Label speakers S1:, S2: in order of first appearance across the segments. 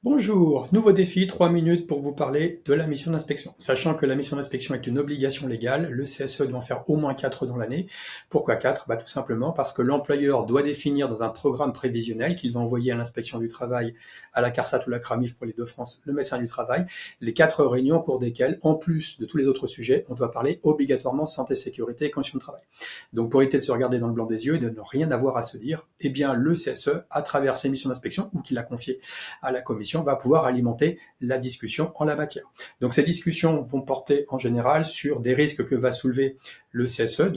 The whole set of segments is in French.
S1: Bonjour, nouveau défi, 3 minutes pour vous parler de la mission d'inspection. Sachant que la mission d'inspection est une obligation légale, le CSE doit en faire au moins 4 dans l'année. Pourquoi 4? Tout simplement parce que l'employeur doit définir dans un programme prévisionnel qu'il va envoyer à l'inspection du travail, à la CARSAT ou la CRAMIF pour les deux France, le médecin du travail, les 4 réunions au cours desquelles, en plus de tous les autres sujets, on doit parler obligatoirement santé, sécurité et conditions de travail. Donc pour éviter de se regarder dans le blanc des yeux et de ne rien avoir à se dire, eh bien le CSE, à travers ses missions d'inspection, ou qu'il a confiées à la commission, va pouvoir alimenter la discussion en la matière. Donc ces discussions vont porter en général sur des risques que va soulever le CSE.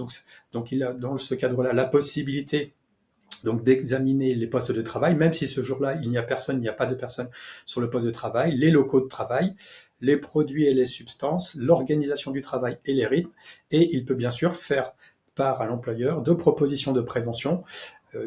S1: Donc il a dans ce cadre-là la possibilité d'examiner les postes de travail, même si ce jour-là il n'y a pas de personne sur le poste de travail, les locaux de travail, les produits et les substances, l'organisation du travail et les rythmes, et il peut bien sûr faire part à l'employeur de propositions de prévention,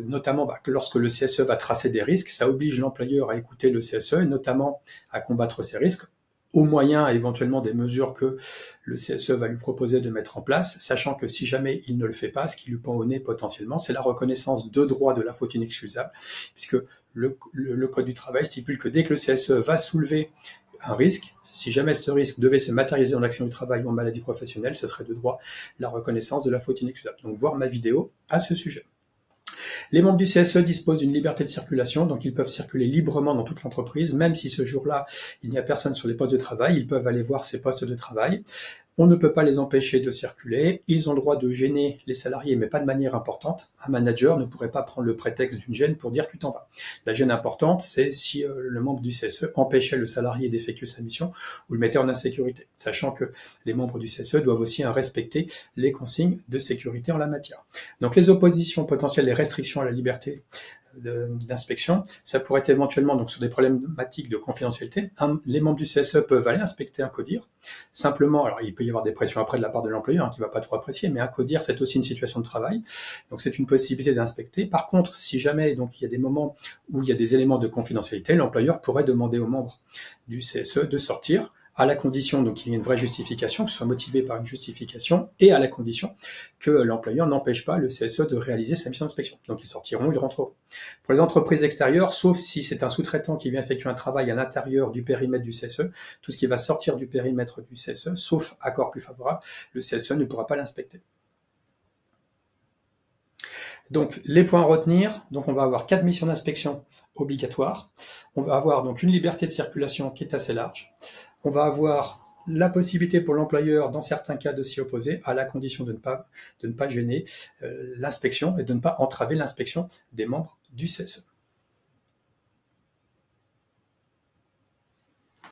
S1: notamment que lorsque le CSE va tracer des risques, ça oblige l'employeur à écouter le CSE et notamment à combattre ces risques au moyen éventuellement des mesures que le CSE va lui proposer de mettre en place, sachant que si jamais il ne le fait pas, ce qui lui pend au nez potentiellement, c'est la reconnaissance de droit de la faute inexcusable, puisque le Code du travail stipule que dès que le CSE va soulever un risque, si jamais ce risque devait se matérialiser en accident du travail ou en maladie professionnelle, ce serait de droit la reconnaissance de la faute inexcusable. Donc voir ma vidéo à ce sujet. Les membres du CSE disposent d'une liberté de circulation, donc ils peuvent circuler librement dans toute l'entreprise, même si ce jour-là, il n'y a personne sur les postes de travail, ils peuvent aller voir ces postes de travail. On ne peut pas les empêcher de circuler, ils ont le droit de gêner les salariés, mais pas de manière importante. Un manager ne pourrait pas prendre le prétexte d'une gêne pour dire tu t'en vas. La gêne importante, c'est si le membre du CSE empêchait le salarié d'effectuer sa mission ou le mettait en insécurité, sachant que les membres du CSE doivent aussi respecter les consignes de sécurité en la matière. Donc les oppositions potentielles, les restrictions à la liberté d'inspection, ça pourrait être éventuellement donc sur des problématiques de confidentialité. Les membres du CSE peuvent aller inspecter un CODIR. Simplement, alors il peut y avoir des pressions après de la part de l'employeur qui ne va pas trop apprécier, mais un CODIR c'est aussi une situation de travail, donc c'est une possibilité d'inspecter. Par contre, si jamais donc il y a des moments où il y a des éléments de confidentialité, l'employeur pourrait demander aux membres du CSE de sortir, à la condition donc qu'il y ait une vraie justification, que ce soit motivé par une justification, et à la condition que l'employeur n'empêche pas le CSE de réaliser sa mission d'inspection. Donc ils sortiront, ils rentreront. Pour les entreprises extérieures, sauf si c'est un sous-traitant qui vient effectuer un travail à l'intérieur du périmètre du CSE, tout ce qui va sortir du périmètre du CSE, sauf accord plus favorable, le CSE ne pourra pas l'inspecter. Donc les points à retenir, donc on va avoir 4 missions d'inspection obligatoires. On va avoir donc une liberté de circulation qui est assez large. On va avoir la possibilité pour l'employeur, dans certains cas, de s'y opposer, à la condition de ne pas gêner l'inspection et de ne pas entraver l'inspection des membres du CSE.